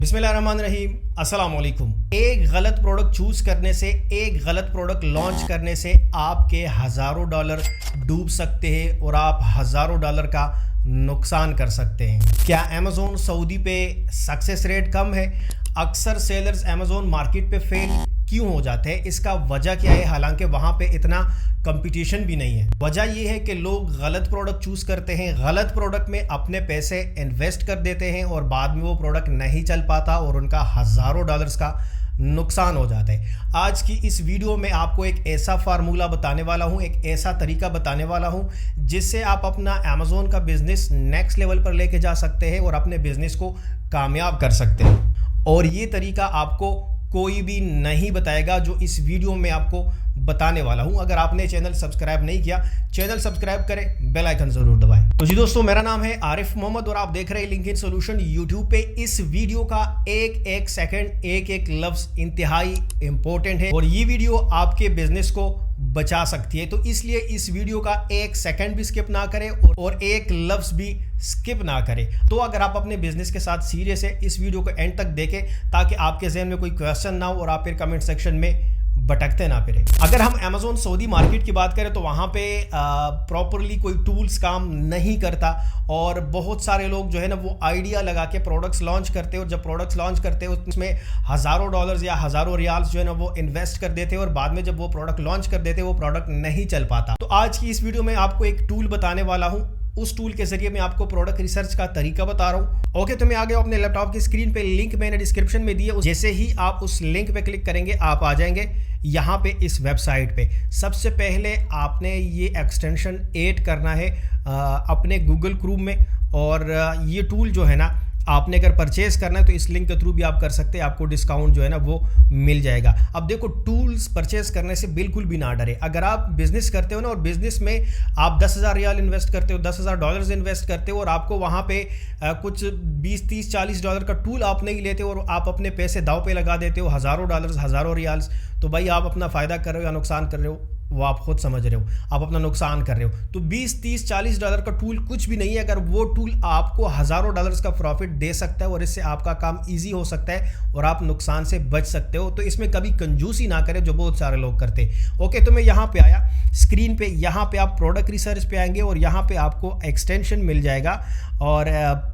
बिस्मिल्लाहिर्रहमानिर्रहीम, अस्सलाम वालेकुम। एक गलत प्रोडक्ट चूज करने से, एक गलत प्रोडक्ट लॉन्च करने से आपके हज़ारों डॉलर डूब सकते हैं और आप हज़ारों डॉलर का नुकसान कर सकते हैं। क्या अमेज़ोन सऊदी पे सक्सेस रेट कम है? अक्सर सेलर्स अमेज़ोन मार्केट पे फेल क्यों हो जाते हैं? इसका वजह क्या है? हालांकि वहाँ पे इतना कंपटीशन भी नहीं है। वजह यह है कि लोग गलत प्रोडक्ट चूज करते हैं, गलत प्रोडक्ट में अपने पैसे इन्वेस्ट कर देते हैं और बाद में वो प्रोडक्ट नहीं चल पाता और उनका हज़ारों डॉलर्स का नुकसान हो जाता है। आज की इस वीडियो में आपको एक ऐसा फार्मूला बताने वाला हूं, एक ऐसा तरीका बताने वाला हूं जिससे आप अपना अमेज़ोन का बिजनेस नेक्स्ट लेवल पर लेके जा सकते हैं और अपने बिजनेस को कामयाब कर सकते हैं। और ये तरीका आपको कोई भी नहीं बताएगा जो इस वीडियो में आपको बताने वाला हूं। अगर आपने चैनल सब्सक्राइब नहीं किया, चैनल सब्सक्राइब करें, बेल आइकन जरूर दबाएं। तो जी दोस्तों, मेरा नाम है आरिफ मोहम्मद और आप देख रहे हैं लिंक्डइन सॉल्यूशन यूट्यूब पे। इस वीडियो का एक एक सेकंड, एक एक लफ्ज इंतहाई इंपॉर्टेंट है और ये वीडियो आपके बिजनेस को बचा सकती है। तो इसलिए इस वीडियो का एक सेकंड भी स्किप ना करें और एक लफ्ज भी स्किप ना करें। तो अगर आप अपने बिजनेस के साथ सीरियस है, इस वीडियो को एंड तक देखें ताकि आपके जहन में कोई क्वेश्चन ना हो और आप फिर कमेंट सेक्शन में भटकते ना फिरे। अगर हम अमेज़ोन सऊदी मार्केट की बात करें तो वहाँ पे प्रॉपरली कोई टूल्स काम नहीं करता और बहुत सारे लोग जो है ना वो आइडिया लगा के प्रोडक्ट्स लॉन्च करते हैं और जब प्रोडक्ट्स लॉन्च करते हैं उसमें हज़ारों डॉलर्स या हज़ारों रियाल्स जो है ना वो इन्वेस्ट कर देते हैं और बाद में जब वो प्रोडक्ट लॉन्च कर देते हैं वो प्रोडक्ट नहीं चल पाता। तो आज की इस वीडियो में आपको एक टूल बताने वाला हूँ। उस टूल के जरिए मैं आपको प्रोडक्ट रिसर्च का तरीका बता रहा हूँ। ओके, तो मैं आ गया अपने लैपटॉप की स्क्रीन पे। लिंक मैंने डिस्क्रिप्शन में दिया, जैसे ही आप उस लिंक पे क्लिक करेंगे आप आ जाएंगे यहाँ पे इस वेबसाइट पे। सबसे पहले आपने ये एक्सटेंशन ऐड करना है अपने गूगल क्रोम में और ये टूल जो है ना आपने अगर परचेज करना है तो इस लिंक के थ्रू भी आप कर सकते हैं, आपको डिस्काउंट जो है ना वो मिल जाएगा। अब देखो, टूल्स परचेज करने से बिल्कुल भी ना डरे। अगर आप बिजनेस करते हो ना और बिजनेस में आप 10,000 रियाल इन्वेस्ट करते हो, 10,000 डॉलर्स इन्वेस्ट करते हो और आपको वहाँ पे कुछ 20, 30, 40 डॉलर का टूल आप नहीं लेते और आप अपने पैसे दाव पे लगा देते हो, हज़ारों डॉलर्स, हज़ारों रियाल्स, तो भाई आप अपना फ़ायदा कर रहे हो या नुकसान कर रहे हो वो आप खुद समझ रहे हो। आप अपना नुकसान कर रहे हो। तो 20, 30, 40 डॉलर का टूल कुछ भी नहीं है अगर वो टूल आपको हज़ारों डॉलर्स का प्रॉफिट दे सकता है और इससे आपका काम इजी हो सकता है और आप नुकसान से बच सकते हो। तो इसमें कभी कंजूसी ना करें जो बहुत सारे लोग करते हैं। ओके, तो मैं यहाँ पे आया स्क्रीन पे, यहाँ पे आप प्रोडक्ट रिसर्च पे आएंगे और यहाँ पे आपको एक्सटेंशन मिल जाएगा और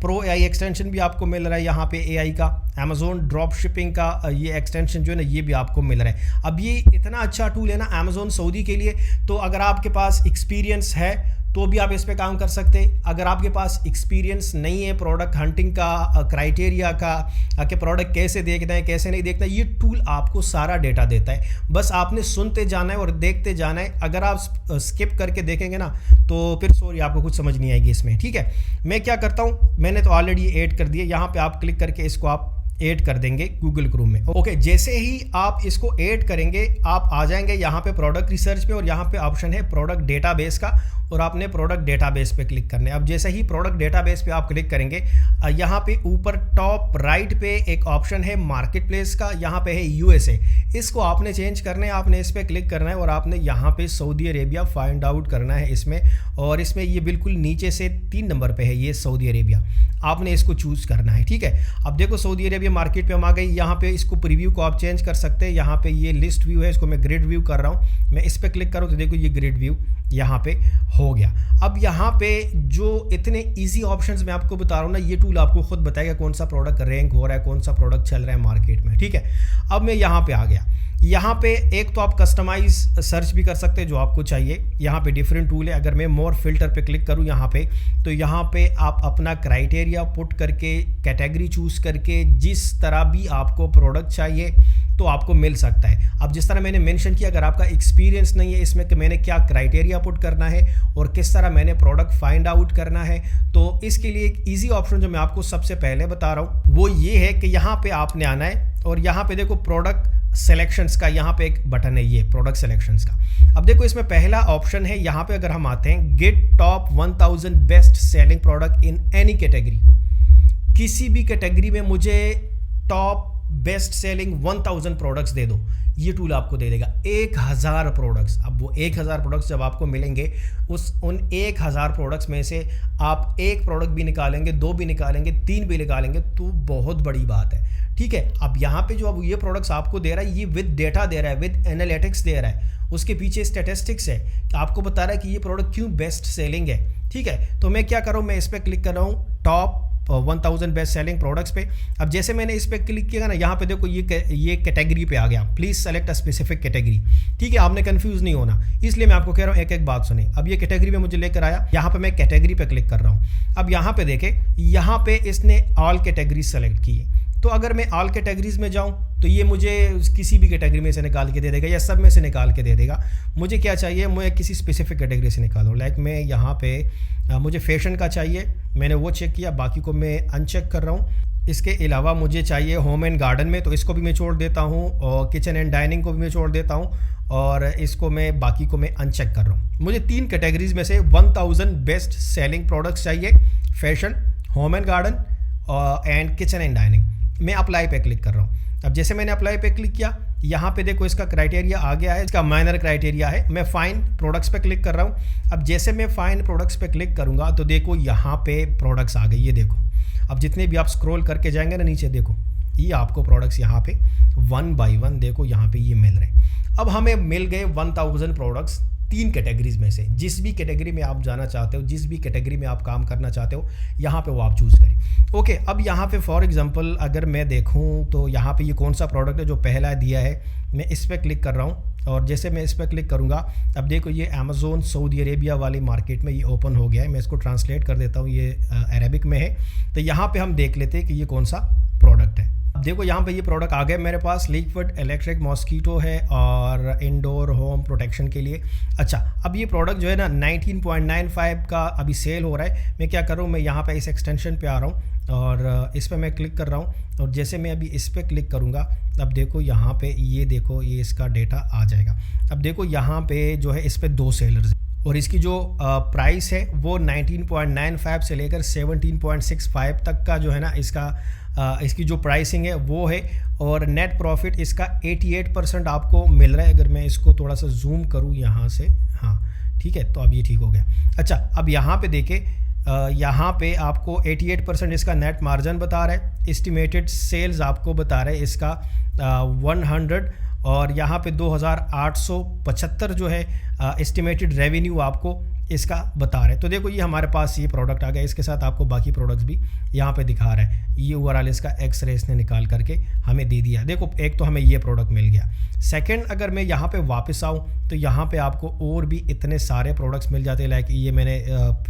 प्रो AI एक्सटेंशन भी आपको मिल रहा है। यहाँ पे AI का अमेज़ोन ड्रॉप शिपिंग का ये एक्सटेंशन जो है ना ये भी आपको मिल रहा है। अब ये इतना अच्छा टूल है ना अमेज़ोन सऊदी के लिए, तो अगर आपके पास एक्सपीरियंस है तो भी आप इस पे काम कर सकते हैं। अगर आपके पास एक्सपीरियंस नहीं है प्रोडक्ट हंटिंग का, क्राइटेरिया का कि प्रोडक्ट कैसे देखना है कैसे नहीं देखना है, ये टूल आपको सारा डेटा देता है। बस आपने सुनते जाना है और देखते जाना है। अगर आप स्किप करके देखेंगे ना तो फिर सॉरी आपको कुछ समझ नहीं आएगी इसमें। ठीक है, मैं क्या करता हूँ, मैंने तो ऑलरेडी ऐड कर दिया। यहाँ पे आप क्लिक करके इसको आप ऐड कर देंगे गूगल क्रोम में। ओके, जैसे ही आप इसको ऐड करेंगे आप आ जाएंगे यहाँ पे प्रोडक्ट रिसर्च पे और यहाँ पे ऑप्शन है प्रोडक्ट डेटाबेस का और आपने प्रोडक्ट डेटाबेस पे क्लिक करना है। अब जैसे ही प्रोडक्ट डेटाबेस पे आप क्लिक करेंगे यहाँ पे ऊपर टॉप राइट पे एक ऑप्शन है मार्केट प्लेस का, यहाँ पे है USA। इसको आपने चेंज करना है, आपने इस पर क्लिक करना है और आपने यहाँ पे सऊदी अरेबिया फाइंड आउट करना है इसमें। और इसमें ये बिल्कुल नीचे से 3 नंबर पे है ये सऊदी अरेबिया, आपने इसको चूज करना है। ठीक है, अब देखो सऊदी अरेबिया मार्केट पे हम आ गई। यहाँ पे इसको प्रीव्यू को आप चेंज कर सकते हैं। यहाँ पे ये लिस्ट व्यू है, इसको मैं ग्रिड व्यू कर रहा हूँ। मैं इस पर क्लिक करूँ तो देखो ये ग्रिड व्यू यहाँ पे हो गया। अब यहाँ पे जो इतने इजी ऑप्शंस मैं आपको बता रहा हूँ ना, ये टूल आपको खुद बताएगा कौन सा प्रोडक्ट रैंक हो रहा है, कौन सा प्रोडक्ट चल रहा है मार्केट में। ठीक है, अब मैं यहाँ पे आ गया। यहाँ पे एक तो आप कस्टमाइज सर्च भी कर सकते हैं जो आपको चाहिए। यहाँ पे डिफरेंट टूल है। अगर मैं मोर फिल्टर पे क्लिक करूँ यहाँ पे तो यहाँ पे आप अपना क्राइटेरिया पुट करके कैटेगरी चूज करके जिस तरह भी आपको प्रोडक्ट चाहिए तो आपको मिल सकता है। अब जिस तरह मैंने मेंशन किया, अगर आपका एक्सपीरियंस नहीं है इसमें कि मैंने क्या क्राइटेरिया पुट करना है और किस तरह मैंने प्रोडक्ट फाइंड आउट करना है, तो इसके लिए एक ईजी ऑप्शन जो मैं आपको सबसे पहले बता रहा हूँ वो ये है कि यहाँ पे आपने आना है और यहाँ पे देखो प्रोडक्ट सिलेक्शंस का यहाँ पे एक बटन है ये प्रोडक्ट सिलेक्शंस का। अब देखो इसमें पहला ऑप्शन है, यहाँ पे अगर हम आते हैं get top 1000 best selling product in any category. किसी भी कैटेगरी में मुझे टॉप बेस्ट सेलिंग 1000 प्रोडक्ट्स दे दो, ये टूल आपको दे देगा 1000 प्रोडक्ट्स। अब वो 1000 प्रोडक्ट्स जब आपको मिलेंगे, उन 1000 प्रोडक्ट्स में से आप एक प्रोडक्ट भी निकालेंगे, 2 भी निकालेंगे, 3 भी निकालेंगे तो बहुत बड़ी बात है। ठीक है, अब यहाँ पे जो अब ये प्रोडक्ट्स आपको दे रहा है, ये विद डेटा दे रहा है, विद एनालिटिक्स दे रहा है, उसके पीछे स्टैटिस्टिक्स है, आपको बता रहा है कि ये प्रोडक्ट क्यों बेस्ट सेलिंग है। ठीक है, तो मैं क्या कर रहा हूँ, मैं इस पर क्लिक कर रहा हूँ टॉप 1000 बेस्ट सेलिंग प्रोडक्ट्स पे। अब जैसे मैंने इस पर क्लिक किया ना, यहाँ पे देखो ये कैटेगरी पे आ गया, please select a specific category. ठीक है, आपने कंफ्यूज नहीं होना, इसलिए मैं आपको कह रहा हूँ एक एक बात सुने। अब ये कैटेगरी में मुझे लेकर आया, यहाँ पे मैं कैटेगरी पे क्लिक कर रहा हूँ। अब यहाँ पे देखें, यहाँ पे इसने ऑल कैटेगरी सेलेक्ट की है, तो अगर मैं ऑल कैटेगरीज में जाऊं तो ये मुझे किसी भी कैटेगरी में से निकाल के दे देगा या सब में से निकाल के दे देगा। मुझे क्या चाहिए, मैं किसी स्पेसिफिक कैटेगरी से निकालूं। लाइक मैं यहाँ पे मुझे फैशन का चाहिए, मैंने वो चेक किया, बाकी को मैं अनचेक कर रहा हूँ। इसके अलावा मुझे चाहिए होम एंड गार्डन में, तो इसको भी मैं छोड़ देता हूँ, और किचन एंड डाइनिंग को भी मैं छोड़ देता हूँ, और इसको मैं बाकी को मैं अनचेक कर रहा हूँ। मुझे 3 कैटेगरीज में से 1000 बेस्ट सेलिंग प्रोडक्ट्स चाहिए, fashion, home and garden and kitchen and dining. मैं अप्लाई पे क्लिक कर रहा हूँ। अब जैसे मैंने अप्लाई पे क्लिक किया, यहाँ पे देखो इसका क्राइटेरिया आ गया है, इसका माइनर क्राइटेरिया है। मैं फाइन प्रोडक्ट्स पे क्लिक कर रहा हूँ। अब जैसे मैं फाइन प्रोडक्ट्स पे क्लिक करूँगा तो देखो यहाँ पे प्रोडक्ट्स आ गए, ये देखो। अब जितने भी आप स्क्रॉल करके जाएंगे ना नीचे, देखो ये आपको प्रोडक्ट्स यहाँ पे 1 बाय 1 देखो यहाँ पे ये मिल रहे। अब हमें मिल गए 1000 प्रोडक्ट्स 3 कैटेगरीज में से। जिस भी कैटेगरी में आप जाना चाहते हो, जिस भी कैटेगरी में आप काम करना चाहते हो, यहाँ पे वो आप चूज़ करें। ओके, अब यहाँ पे फॉर एग्जांपल अगर मैं देखूँ तो यहाँ पे ये कौन सा प्रोडक्ट है जो पहला दिया है, मैं इस पर क्लिक कर रहा हूँ। और जैसे मैं इस पर क्लिक करूँगा, अब देखो ये अमेज़ोन सऊदी अरेबिया वाली मार्केट में ये ओपन हो गया है। मैं इसको ट्रांसलेट कर देता हूँ, ये अरेबिक में है। तो यहाँ पर हम देख लेते हैं कि ये कौन सा प्रोडक्ट है। देखो यहाँ पे ये प्रोडक्ट आ गए मेरे पास, लिक्विड इलेक्ट्रिक मॉस्कीटो है और इंडोर होम प्रोटेक्शन के लिए। अच्छा, अब ये प्रोडक्ट जो है ना 19.95 का अभी सेल हो रहा है। मैं क्या कर रहा हूँ, मैं यहाँ पे इस एक्सटेंशन पे आ रहा हूँ और इस पर मैं क्लिक कर रहा हूँ। और जैसे मैं अभी इस पर क्लिक करूँगा, अब देखो यहाँ पे ये देखो ये इसका डेटा आ जाएगा। अब देखो यहाँ पे जो है इस पर 2 सेलर्स और इसकी जो प्राइस है वो 19.95 से लेकर 17.65 तक का जो है ना इसकी जो प्राइसिंग है वो है। और नेट प्रॉफिट इसका 88% आपको मिल रहा है। अगर मैं इसको थोड़ा सा जूम करूँ यहाँ से, हाँ ठीक है, तो अब ये ठीक हो गया। अच्छा, अब यहाँ पे देखें, यहाँ पे आपको 88% इसका नेट मार्जिन बता रहा है। एस्टिमेटेड सेल्स आपको बता रहा है इसका 100 और यहाँ पे 2875 जो है एस्टिमेटेड रेवेन्यू आपको इसका बता रहे हैं। तो देखो ये हमारे पास ये प्रोडक्ट आ गया, इसके साथ आपको बाकी प्रोडक्ट्स भी यहाँ पे दिखा रहा है। ये ओवरऑल इसका एक्सरे इसने निकाल करके हमें दे दिया। देखो एक तो हमें ये प्रोडक्ट मिल गया। सेकंड, अगर मैं यहाँ पे वापस आऊँ तो यहाँ पे आपको और भी इतने सारे प्रोडक्ट्स मिल जाते हैं। लाइक ये मैंने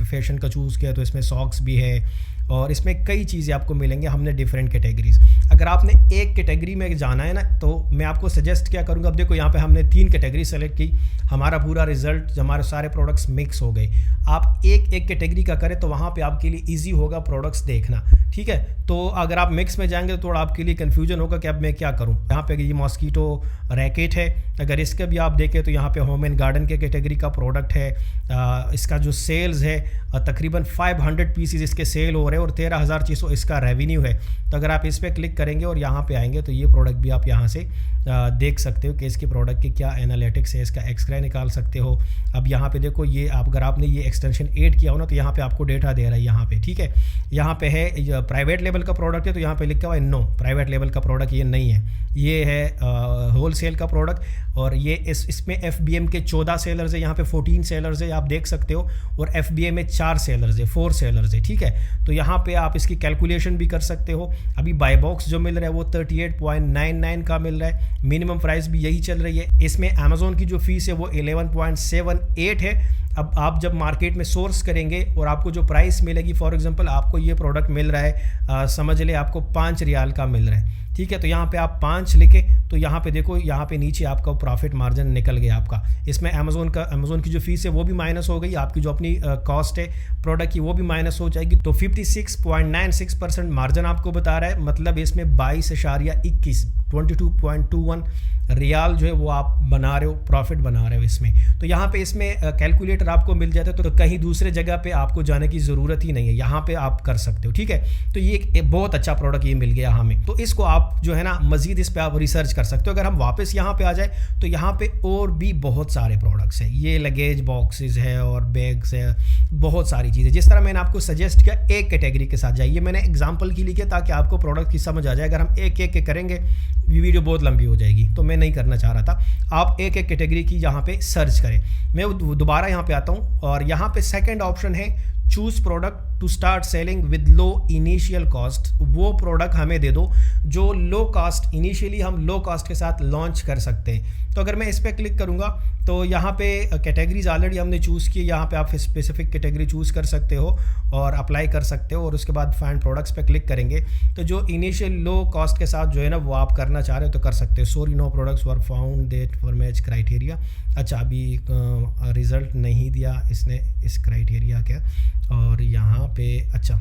फैशन का चूज़ किया तो इसमें सॉक्स भी है और इसमें कई चीज़ें आपको मिलेंगे। हमने डिफरेंट कैटेगरीज, अगर आपने एक कैटेगरी में जाना है ना तो मैं आपको सजेस्ट क्या करूँगा। अब देखो यहाँ पे हमने 3 कैटेगरी सेलेक्ट की, हमारा पूरा रिजल्ट, हमारे सारे प्रोडक्ट्स मिक्स हो गए। आप एक कैटेगरी का करें तो वहाँ पे आपके लिए इजी होगा प्रोडक्ट्स देखना। ठीक है, तो अगर आप मिक्स में जाएंगे तो थोड़ा आपके लिए कन्फ्यूजन होगा कि अब मैं क्या करूँ। यहाँ पे ये मॉस्कीटो रैकेट है, अगर इसका भी आप देखें तो यहाँ पे होम एंड गार्डन के कैटेगरी का प्रोडक्ट है। इसका जो सेल्स है तकरीबन 500 पीसीज इसके सेल हो रहे हैं और 13,600 इसका रेवेन्यू है। तो अगर आप इस पर क्लिक करेंगे और यहाँ पे आएंगे तो ये प्रोडक्ट भी आप यहाँ से देख सकते हो कि इसके प्रोडक्ट की क्या एनालिटिक्स है, इसका एक्सरे निकाल सकते हो। अब यहाँ पे देखो ये अगर आपने ये एक्सटेंशन ऐड किया हो ना तो यहाँ पे आपको डेटा दे रहा है यहाँ पे। ठीक है, यहाँ पे है प्राइवेट लेवल का प्रोडक्ट है तो यहाँ पे लिखा हुआ है नो, प्राइवेट लेवल का प्रोडक्ट ये नहीं है, ये है होल सेल का प्रोडक्ट। और ये इसमें FBM के 14 सेलर्स है, यहाँ पे 14 सेलर्स है, आप देख सकते हो। और FBA में 4 सेलर्स है, 4 सेलर्स है। ठीक है, तो यहाँ पे आप इसकी कैलकुलेशन भी कर सकते हो। अभी बाय बॉक्स जो मिल रहा है वो 38.99 का मिल रहा है, मिनिमम प्राइस भी यही चल रही है। इसमें अमेज़ोन की जो फीस है वो 11.78 है। अब आप जब मार्केट में सोर्स करेंगे और आपको जो प्राइस मिलेगी, फॉर एग्जांपल आपको ये प्रोडक्ट मिल रहा है समझ ले आपको 5 रियाल का मिल रहा है। ठीक है, तो यहाँ पे आप 5 लिखे तो यहाँ पे देखो यहाँ पे नीचे आपका प्रॉफिट मार्जिन निकल गया आपका। इसमें अमेज़ोन की जो फीस है वो भी माइनस हो गई, आपकी जो अपनी कॉस्ट है प्रोडक्ट की वो भी माइनस हो जाएगी। तो 56.96% मार्जिन आपको बता रहा है, मतलब इसमें 22.21 रियाल जो है वो आप बना रहे हो, प्रॉफिट बना रहे हो इसमें। तो यहाँ पे इसमें कैलकुलेटर आपको मिल जाता है, तो कहीं दूसरे जगह पे आपको जाने की ज़रूरत ही नहीं है, यहाँ पे आप कर सकते हो। ठीक है, तो ये एक बहुत अच्छा प्रोडक्ट ये मिल गया हमें। तो इसको आप आप जो है ना मज़ीद इस पे आप रिसर्च कर सकते हो। अगर हम वापस यहाँ पे आ जाए तो यहाँ पे और भी बहुत सारे प्रोडक्ट्स हैं, ये लगेज बॉक्सेस है और बैग्स है, बहुत सारी चीज़ें। जिस तरह मैंने आपको सजेस्ट किया एक कैटेगरी के साथ जाइए, मैंने एग्जांपल के लिए किया ताकि आपको प्रोडक्ट की समझ आ जाए। अगर हम एक एक के करेंगे वीडियो बहुत लंबी हो जाएगी, तो मैं नहीं करना चाह रहा था। आप एक एक कैटेगरी की यहाँ पे सर्च करें। मैं दोबारा यहाँ पे आता हूँ और यहाँ पे सेकंड ऑप्शन है choose product to start selling with low initial cost. वो प्रोडक्ट हमें दे दो जो लो कॉस्ट, इनिशियली हम लो कॉस्ट के साथ लॉन्च कर सकते हैं। तो अगर मैं इस पर क्लिक करूँगा तो यहाँ पे कैटेगरीज ऑलरेडी हमने चूज़ की, यहाँ पे आप स्पेसिफिक कैटेगरी चूज़ कर सकते हो और अप्लाई कर सकते हो, और उसके बाद फाइंड प्रोडक्ट्स पे क्लिक करेंगे तो जो इनिशियल लो कॉस्ट के साथ जो है ना वो आप करना चाह रहे हो तो कर सकते हो। Sorry no products were found that for match criteria. अच्छा, अभी रिज़ल्ट नहीं दिया इसने इस क्राइटेरिया के, और यहाँ पे अच्छा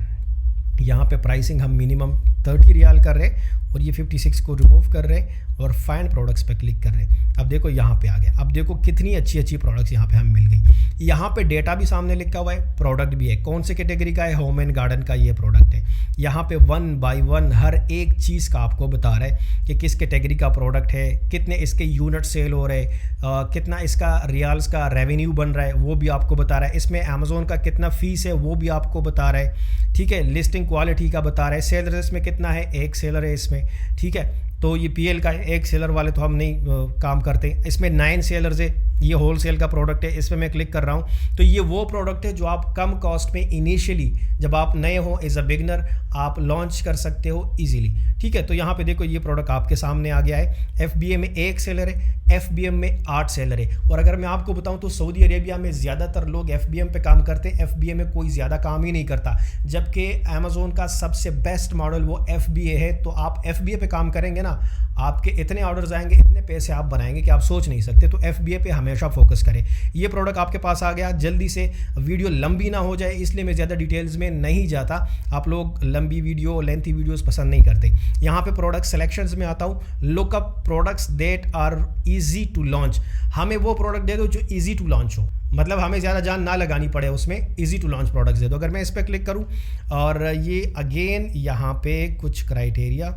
यहाँ पे प्राइसिंग हम मिनिमम 30 रियाल कर रहे हैं और ये 56 को रिमूव कर रहे हैं और फाइंड प्रोडक्ट्स पे क्लिक कर रहे हैं। अब देखो यहाँ पे आ गया। अब देखो कितनी अच्छी अच्छी प्रोडक्ट्स यहाँ पे हमें मिल गई। यहाँ पे डेटा भी सामने लिखा हुआ है, प्रोडक्ट भी है, कौन से कैटेगरी का है, होम एंड गार्डन का ये प्रोडक्ट है। यहाँ पे 1 बाय 1 हर एक चीज़ का आपको बता रहा है कि किस कैटेगरी का प्रोडक्ट है, कितने इसके यूनिट सेल हो रहे हैं, कितना इसका रियाल्स का रेवेन्यू बन रहा है वो भी आपको बता रहा है, इसमें अमेज़ोन का कितना फीस है वो भी आपको बता रहा है, ठीक है। लिस्टिंग क्वालिटी का बता रहा है, सेलर इसमें कितना है, एक सेलर है इसमें, ठीक है। तो ये पीएल का है, एक सेलर वाले तो हम नहीं काम करते। इसमें 9 सेलर्स है, ये होल सेल का प्रोडक्ट है। इस पर मैं क्लिक कर रहा हूँ तो ये वो प्रोडक्ट है जो आप कम कॉस्ट में इनिशियली जब आप नए हो एज अ बिगनर आप लॉन्च कर सकते हो इजीली, ठीक है। तो यहाँ पे देखो ये प्रोडक्ट आपके सामने आ गया है। एफबीए में 1 सेलर है, एफबीएम में 8 सेलर है। और अगर मैं आपको बताऊँ तो सऊदी अरेबिया में ज़्यादातर लोग एफबीएम पे काम करते हैं, एफबीए में कोई ज़्यादा काम ही नहीं करता, जबकि अमेज़ोन का सबसे बेस्ट मॉडल वो एफबीए है। तो आप एफबीए पे काम करेंगे ना, आपके इतने ऑर्डर्स आएंगे, इतने पैसे आप बनाएंगे कि आप सोच नहीं सकते। तो एफबीए पे हमेशा फोकस करें। ये प्रोडक्ट आपके पास आ गया। जल्दी से, वीडियो लंबी ना हो जाए इसलिए मैं ज़्यादा डिटेल्स में नहीं जाता। आप लोग लंबी वीडियो, लेंथी वीडियोस पसंद नहीं करते। यहाँ पे प्रोडक्ट सिलेक्शंस में आता हूँ, look up products that are easy to launch. हमें वो प्रोडक्ट दे दो जो इजी टू लॉन्च हो, मतलब हमें ज़्यादा जान ना लगानी पड़े उसमें, इजी टू लॉन्च प्रोडक्ट्स दे दो। अगर मैं इस पर क्लिक करूँ और ये अगेन यहाँ पे कुछ क्राइटेरिया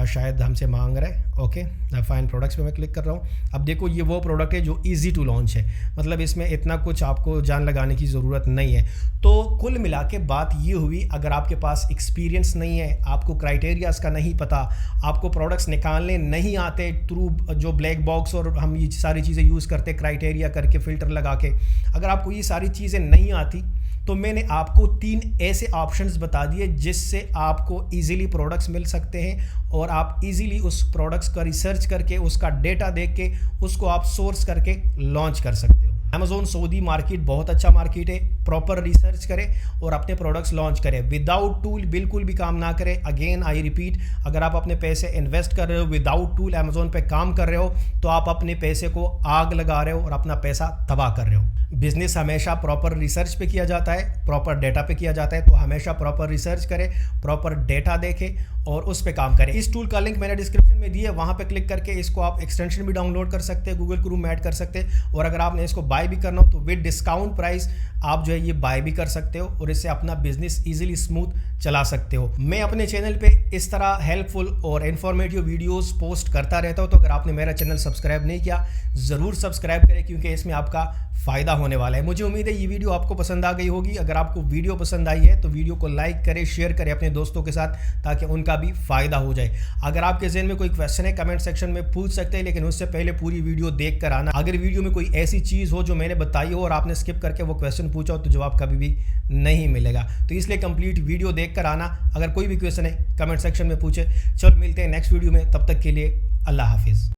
शायद हमसे मांग रहा है, ओके, फाइन प्रोडक्ट्स पे मैं क्लिक कर रहा हूँ। अब देखो ये वो प्रोडक्ट है जो इजी टू लॉन्च है, मतलब इसमें इतना कुछ आपको जान लगाने की ज़रूरत नहीं है। तो कुल मिला के बात ये हुई, अगर आपके पास एक्सपीरियंस नहीं है, आपको क्राइटेरियाज़ का नहीं पता, आपको प्रोडक्ट्स निकालने नहीं आते थ्रू जो ब्लैक बॉक्स और हम ये सारी चीज़ें यूज़ करते क्राइटेरिया करके फ़िल्टर लगा के, अगर आपको ये सारी चीज़ें नहीं आती तो मैंने आपको 3 ऐसे ऑप्शंस बता दिए जिससे आपको इजीली प्रोडक्ट्स मिल सकते हैं और आप इजीली उस प्रोडक्ट्स का रिसर्च करके, उसका डेटा देख के उसको आप सोर्स करके लॉन्च कर सकते हो। अमेज़ोन सऊदी मार्केट बहुत अच्छा मार्केट है, प्रॉपर रिसर्च करें और अपने प्रोडक्ट्स लॉन्च करें। विदाउट टूल बिल्कुल भी काम ना करें। अगेन आई रिपीट, अगर आप अपने पैसे इन्वेस्ट कर रहे हो विदाउट टूल, अमेज़ोन पे काम कर रहे हो, तो आप अपने पैसे को आग लगा रहे हो और अपना पैसा तबाह कर रहे हो। बिजनेस हमेशा प्रॉपर रिसर्च पे किया जाता है, प्रॉपर डेटा पे किया जाता है, तो हमेशा प्रॉपर रिसर्च करें, प्रॉपर डेटा देखें और उस पे काम करें। इस टूल का लिंक मैंने डिस्क्रिप्शन में दिया है, वहाँ पे क्लिक करके इसको आप एक्सटेंशन भी डाउनलोड कर सकते हैं, गूगल क्रोम में ऐड कर सकते हैं। और अगर आपने इसको बाय भी करना हो तो विद डिस्काउंट प्राइस आप जो है ये बाय भी कर सकते हो और इससे अपना बिजनेस इजीली स्मूथ चला सकते हो। मैं अपने चैनल पे इस तरह हेल्पफुल और इन्फॉर्मेटिव वीडियोस पोस्ट करता रहता हूँ, तो अगर आपने मेरा चैनल सब्सक्राइब नहीं किया ज़रूर सब्सक्राइब करें, क्योंकि इसमें आपका फ़ायदा होने वाला है। मुझे उम्मीद है ये वीडियो आपको पसंद आ गई होगी। अगर आपको वीडियो पसंद आई है तो वीडियो को लाइक करें, शेयर करें अपने दोस्तों के साथ, ताकि उनका भी फ़ायदा हो जाए। अगर आपके ज़हन में कोई क्वेश्चन है कमेंट सेक्शन में पूछ सकते हैं, लेकिन उससे पहले पूरी वीडियो देख कर आना। अगर वीडियो में कोई ऐसी चीज़ हो जो मैंने बताई हो और आपने स्किप करके वो क्वेश्चन पूछा हो तो जवाब कभी भी नहीं मिलेगा, तो इसलिए कंप्लीट वीडियो देख कर आना। अगर कोई भी क्वेश्चन है कमेंट सेक्शन में पूछे। चलो मिलते हैं नेक्स्ट वीडियो में, तब तक के लिए अल्लाह हाफिज़।